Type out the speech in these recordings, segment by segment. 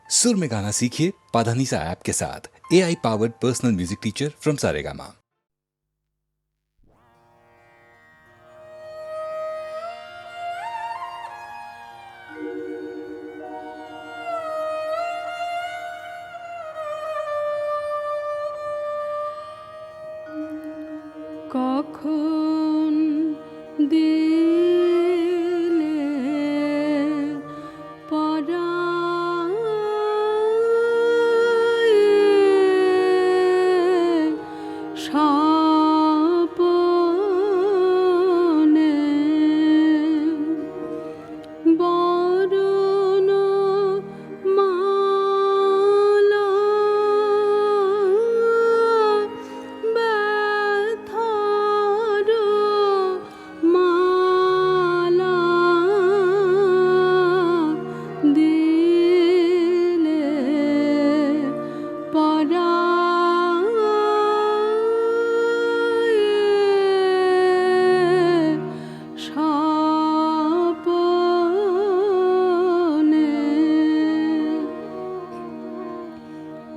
सुर में गाना सीखिए पाधानीसा ऐप के साथ। AI powered personal music teacher from Saregama. কখন দিলে পরায়ে স্বপনে বরণ মালা ব্যথার মালা দিলে পরায়ে স্বপনে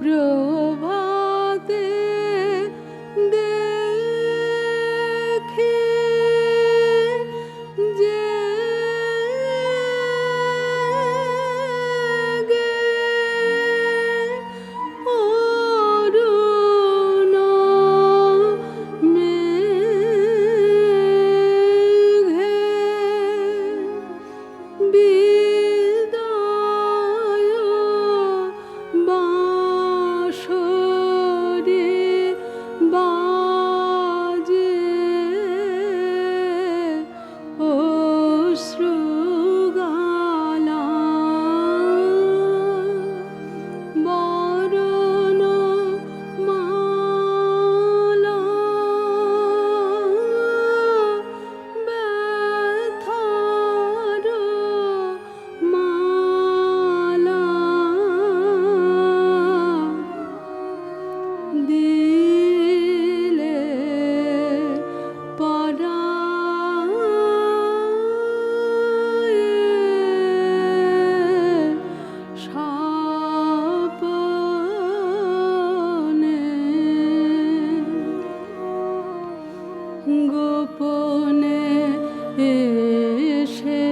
প্রভাতে দেখি জেগে অরুণ মেঘে বিদায় বাঁশরি বাজে অশ্রুগালা বরণ মালা ব্যথার মালা দিলে পরায়ে স্বপনে গোপনে এসে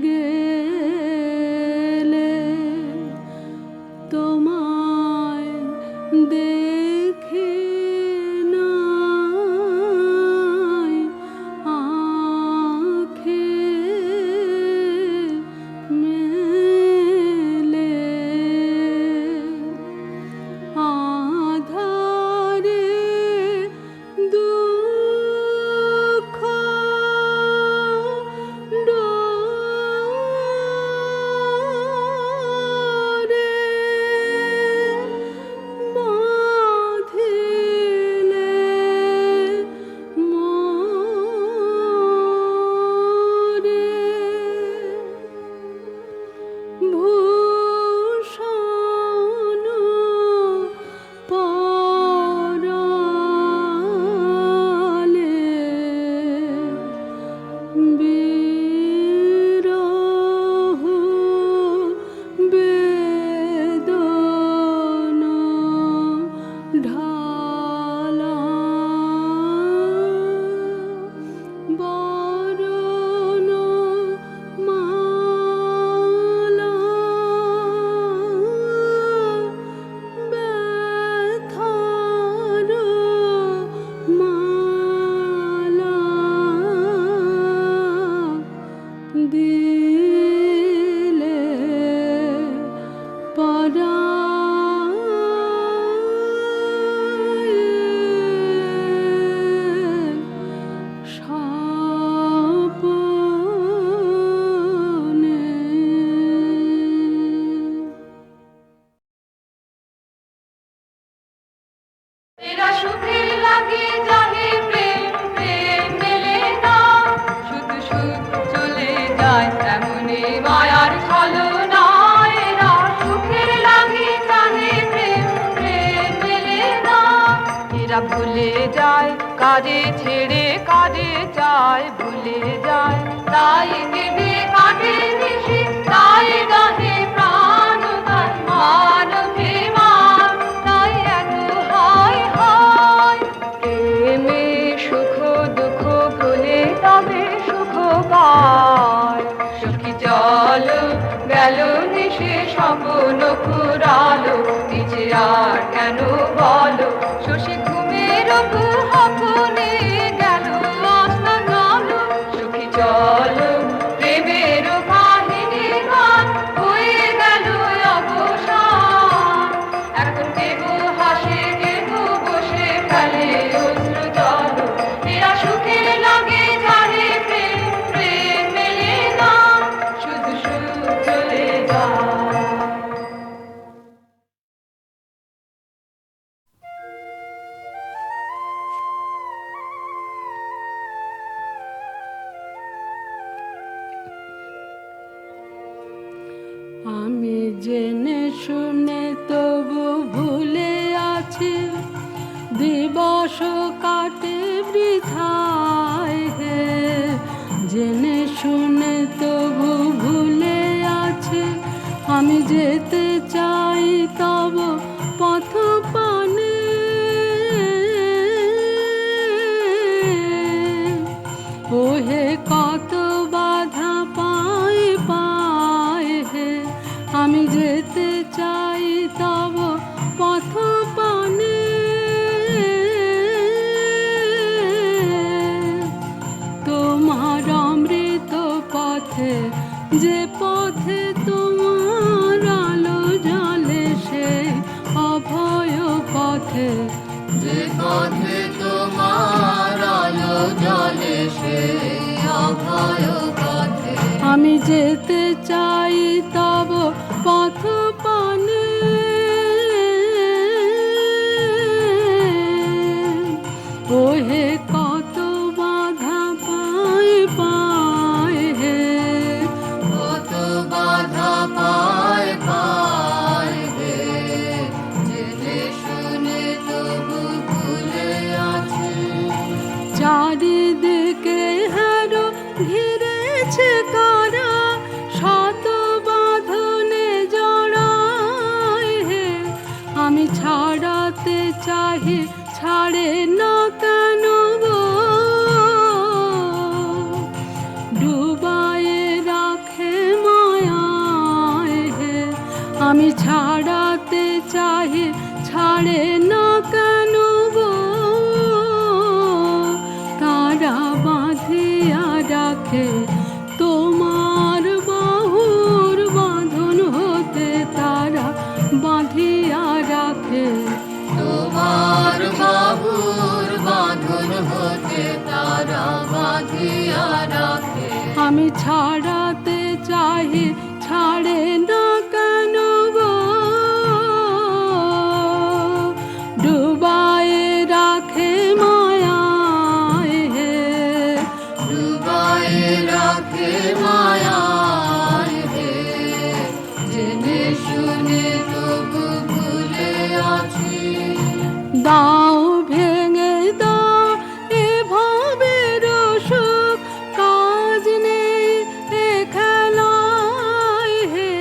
গেলে তোমায় দেখি নাই আঁখে মেলে আধারে দুঃখ ডোরে বাঁধিলে মোরে ভূষণ পরালে বিরহ বেদনা ঢালা বরণ মালা ব্যথার মালা দিলে পরায়ে স্বপনে এরা সুখের লাগে জানে প্রেম প্রেম মেলে না শুধু সুখ চলে যায় তেমনি মায়ার ছলনা এরা সুখের লাগে জানে প্রেম প্রেম মেলে না এরা ভুলে যায় কাজে ছেড়ে কাজে যায় ভুলে যায় তাই কেঁদে কাটে নিশি তাই গাহে প্রাণ সে স্বপ্ন ফুরালো, নিচে আর কেন বলো, শশী ঘুমের কুহকনে গেল আস্তা গেলো। সুখী চলো প্রেমের কাহিনী গান হয়ে গেল অবসান, এখন কেহ হাসে কেহ বসে ফেলে অশ্রু জল। এরা সুখের লাগে যারে প্রেম, প্রেম মেলে না, শুধু সুখ চলে যায়। আমি জেনে শুনে তবু ভুলে আছি, দিবস কাটে বৃথায় হে। জেনে শুনে তবু ভুলে আছি, আমি যেতে চাই তব পথ পানে। ওহে কত বাধা পাই পাই হে, আমি যেতে চাই তব পথ পানে। তোমার অমৃত পথে, যে পথে তোমার আলো জ্বলে, সেই অভয় পথে, যে পথে তোমার আলো জ্বলে, সেই অভয় পথে আমি যেতে চাই তব পথ পানে। ওহে কত বাধা পাই পাই হে, কত বাধা পায় পায় হে। জেনে শুনে তবু ভুলে আছি, চারিদিকে হেরো ঘিরেছে কারা, শত বাঁধনে জড়ায় হে। আমি ছাড়াতে চাহি, ছাড়ে না কেন গো, ডুবায়ে রাখে মায়ায় হে। আমি ছাড়াতে চাহি, ছাড়ে না কেন গো, তারা বাঁধিয়া রাখে তোমার বাহুর বাঁধন হতে, তারা বাঁধিয়া রাখে তোমার বাহুর বাঁধন হতে, তারা বাঁধিয়া রাখে। আমি ছাড়াতে চাহি, ছাড়ে না কেন গো, ডুবায়ে রাখে মায়ায় হে। ডুবায়ে রাখে মায়ায় হে। জেনে শুনে তবু ভুলে আছি, দাও ভেঙে দাও এ ভবের সুখ, কাজ নেই এ খেলায় হে।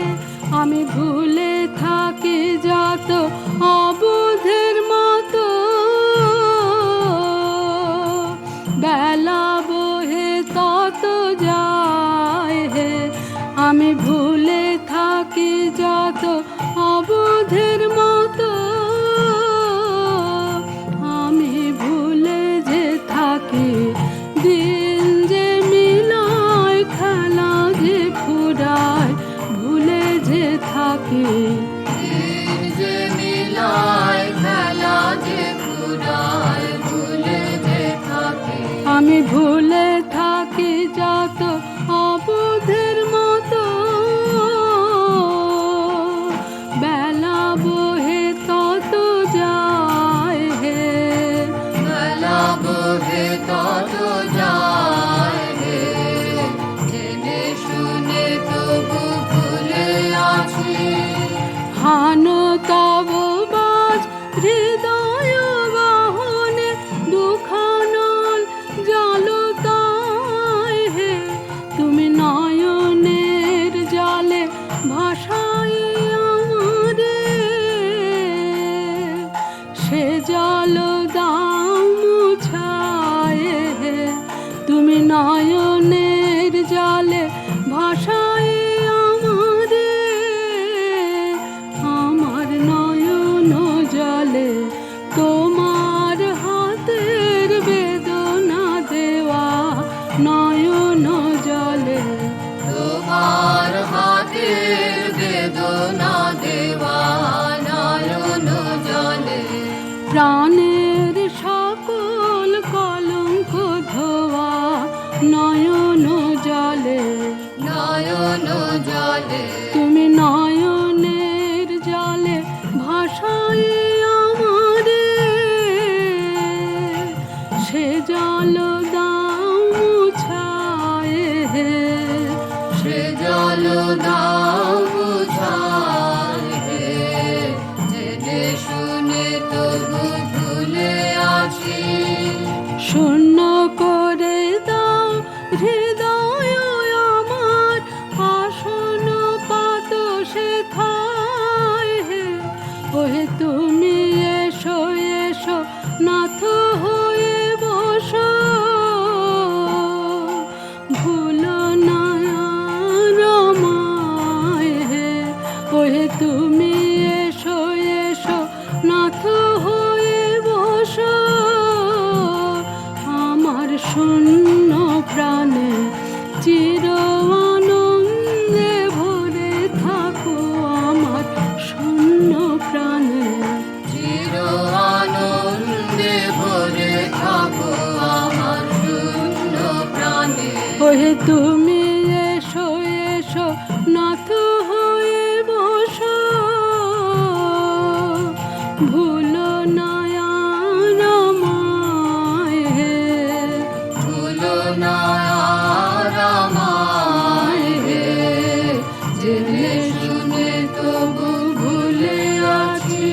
আমি ভুলে থাকি যত অবুধের মতো, বেলা বহে তত যায় হে। আমি ভুলে থাকি যত অবুধের মতো, আমি ভুলে যে থাকি দিন যে মিলায়, খেলা যে ফুরায় ভুলে যে থাকি। দিন যে মিলায়, খেলা যে ফুরায়, ভুলে যে থাকি। আমি ভুলে থাকি যত অবুধের মতো, বেলা বহে তত যায় হে। বেলা বহে তত যায় হে। জেনে শুনে তবু ভুলে আছি, প্রাণের সকল কলঙ্ক ধোয়া নয়ন জলে, নয়ন জলে তুমি নয়নের জলে ভাসায় আমারে, সে জল দাও মুছায় হে, সে জল দাও মুছায় হে, জেনে শুনে তবু ভুলে আছি, শূন্য করে দাও হৃদয় আমার, আসন পাত সে থায় হে, ওহে তুমি এসো এসো নাথ হয়ে বসো, ভুলো না রমায় হে, ওহে তুমি এসো এসো নাথ হয়ে বসো, আমার শূন্য প্রাণে চির আনন্দে ভরে থাকো, আমার শূন্য প্রাণে চির আনন্দে ভরে থাকো আমার শূন্য প্রাণে, ওহে তুমি এসো এসো নাথ হয়ে বসো, ভুলো না রমায় হে, ভুলো না আর আমায় হে, জেনে শুনে তবু ভুলে আছি।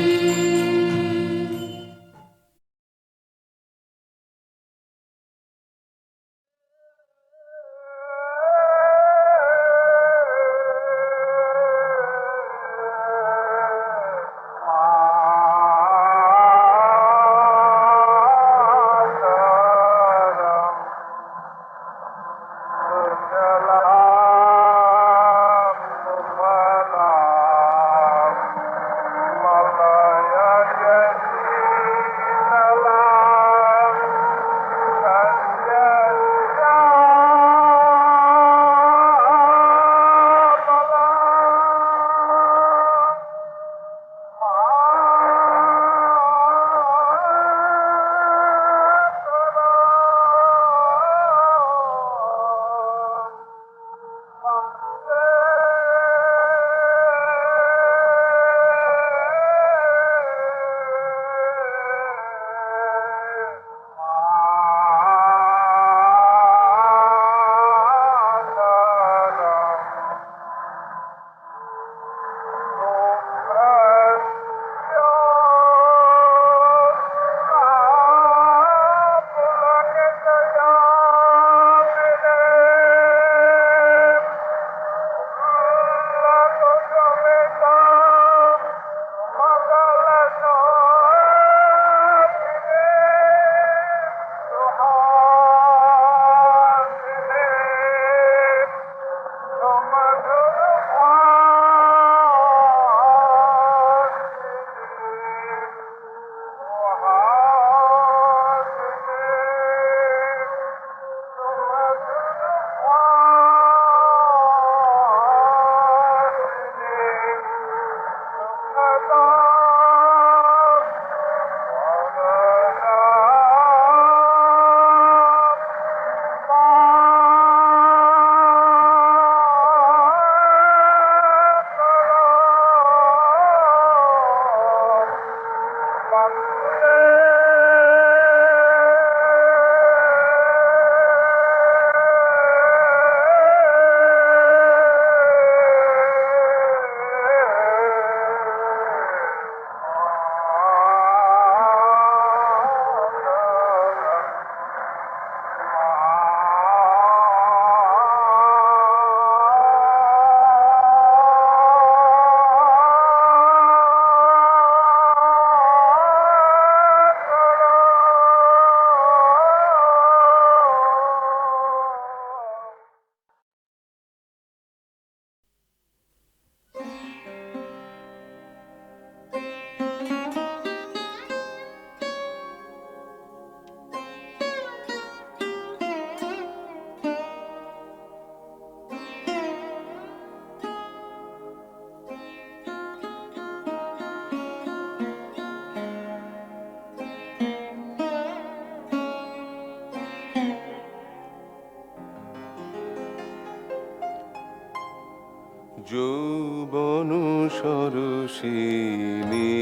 সরসিনী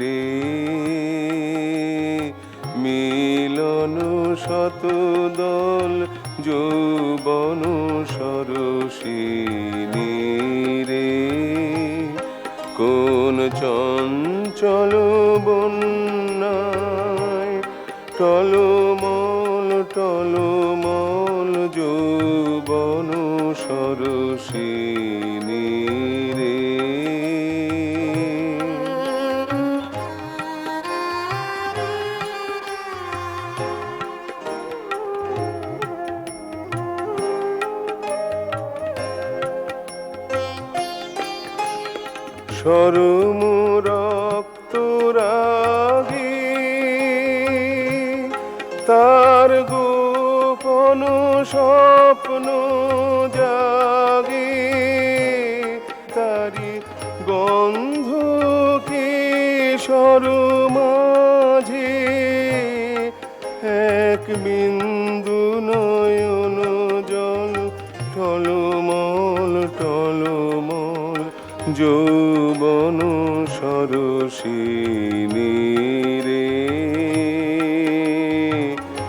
রে, মিলন শতদল যৌবন সরসিনী রে, কোন চঞ্চল বন্যায় টলমল টলমল যৌবন সরসিনী রে। সরম রক্ত রাগে তার গোপন স্বপ্ন জাগে, তারি গন্ধ কেশর মাঝে এক বিন্দু নয়ন জল টলমল টলমল যৌবন সরসিনী রে,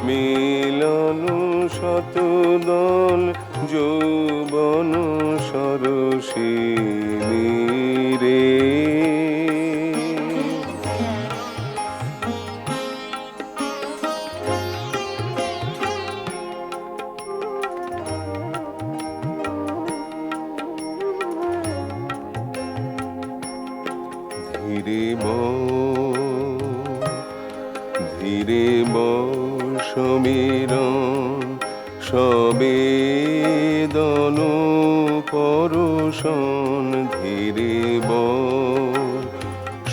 মিলন শতদল যৌবন সরসিনী রে। ধীরে সমীরণ সবেদন পরশন, ধীরে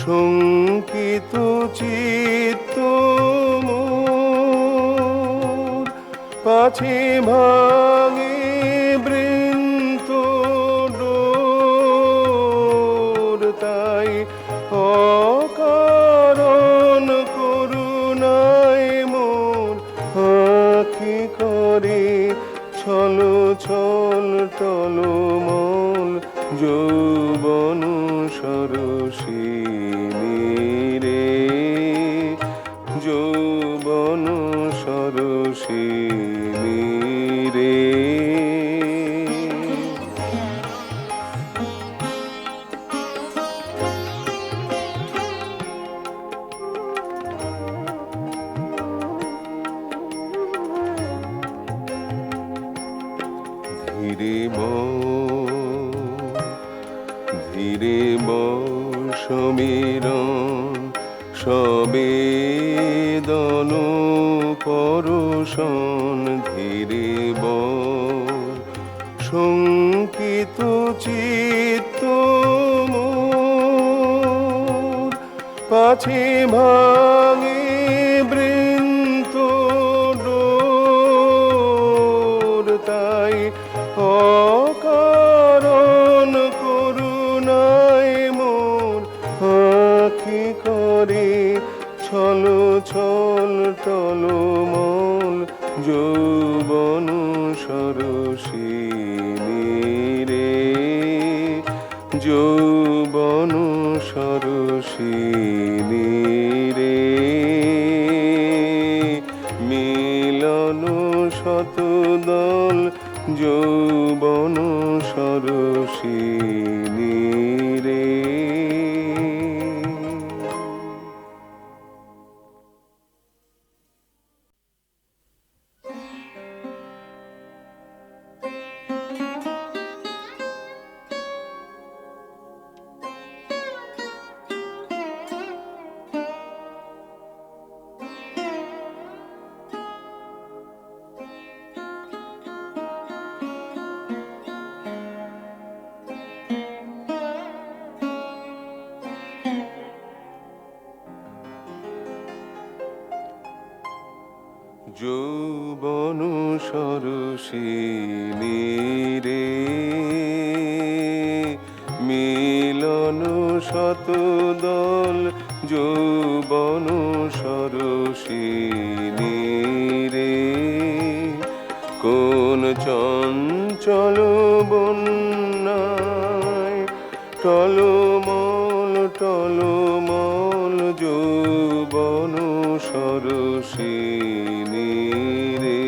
শঙ্কিত চিত্ত মোর, পাছে ভাঙে বৃন্ত ডোর, তাই অকারণ করুণায় মোর আঁখি করে ছল ছল টলমল যৌবন সরসিনী রে, যৌবন সরসিনী রে। ধীরে সমীরণ সবেদন পরশন, ধীরে শঙ্কিত চিত্ত মোর, পাছে ভাঙে বৃন্ত ডোর, তাই অকারণ করুণায় মোর আঁখি করে ছল ছল টলমল যৌবন সরসিনী রে, যৌবন সরসিনী রে, মিলন শতদল যৌবন সরসিনী রে। যৌবন সরসিনী রে, মিলন শতদল যৌবন সরসিনী রে, কোন চঞ্চল বন্যায় টলমল টলমল যৌবন সরসিনী রে।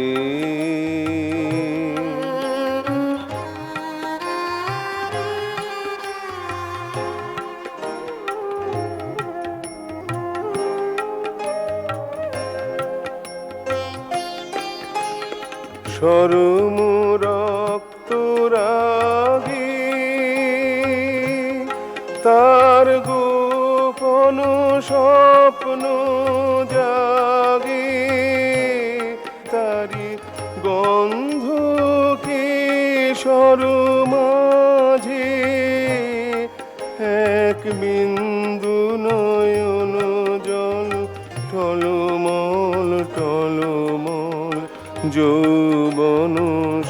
সরম রক্ত রাগী তার গোপন স্বপ্ন জাগে, তারি গন্ধ কিশোর মাঝে এক বিন্দু নয়ন জল টলমল টলমল যৌবন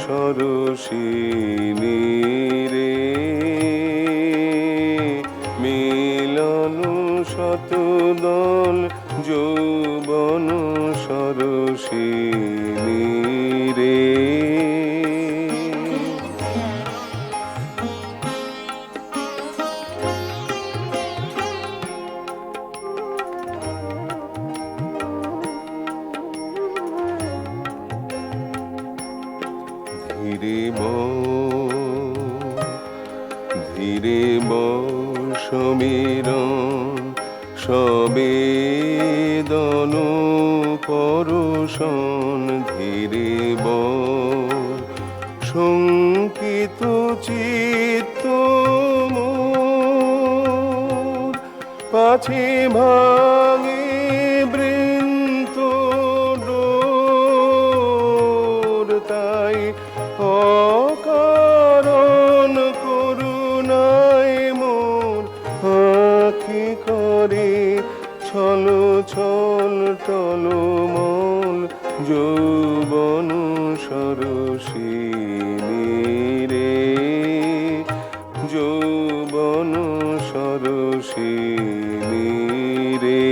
সরসিনী রে। মিলন শতদল যৌবন সরসিনী রে। ধীরে সমীরণ সবেদন পরশন, ধীরে শঙ্কিত চিত্ত মোর, পাছে ভাঙে বৃন্ত ডোর, তাই অকারণ করুণায় মোর আঁখি করে ছল ছল টলমল যৌবন সরসিনী রে। যৌবন সরসিনী রে।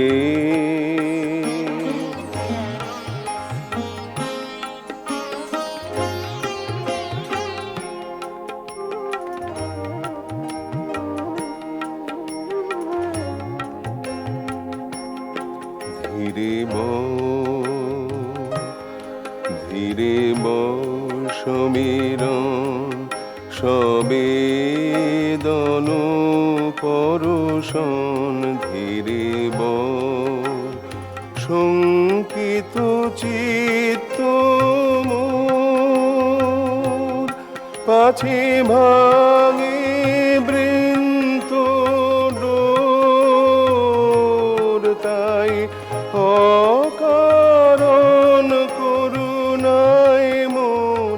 ধীরে সমীরণ সবেদন পরশন, ধীরে শঙ্কিত চিত্ত মোর, পাছে ভাঙে বৃন্ত ডোর, তাই অকারণ করুণায় মোর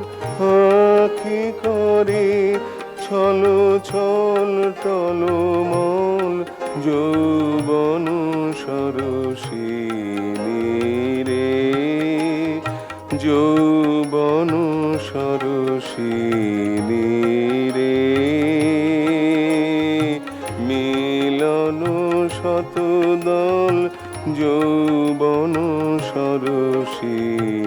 আঁখি করে ছল ছল টলমল যৌবন সরসিনী রে। যৌবন সরসিনী রে। মিলন শতদল যৌবন সরসিনী।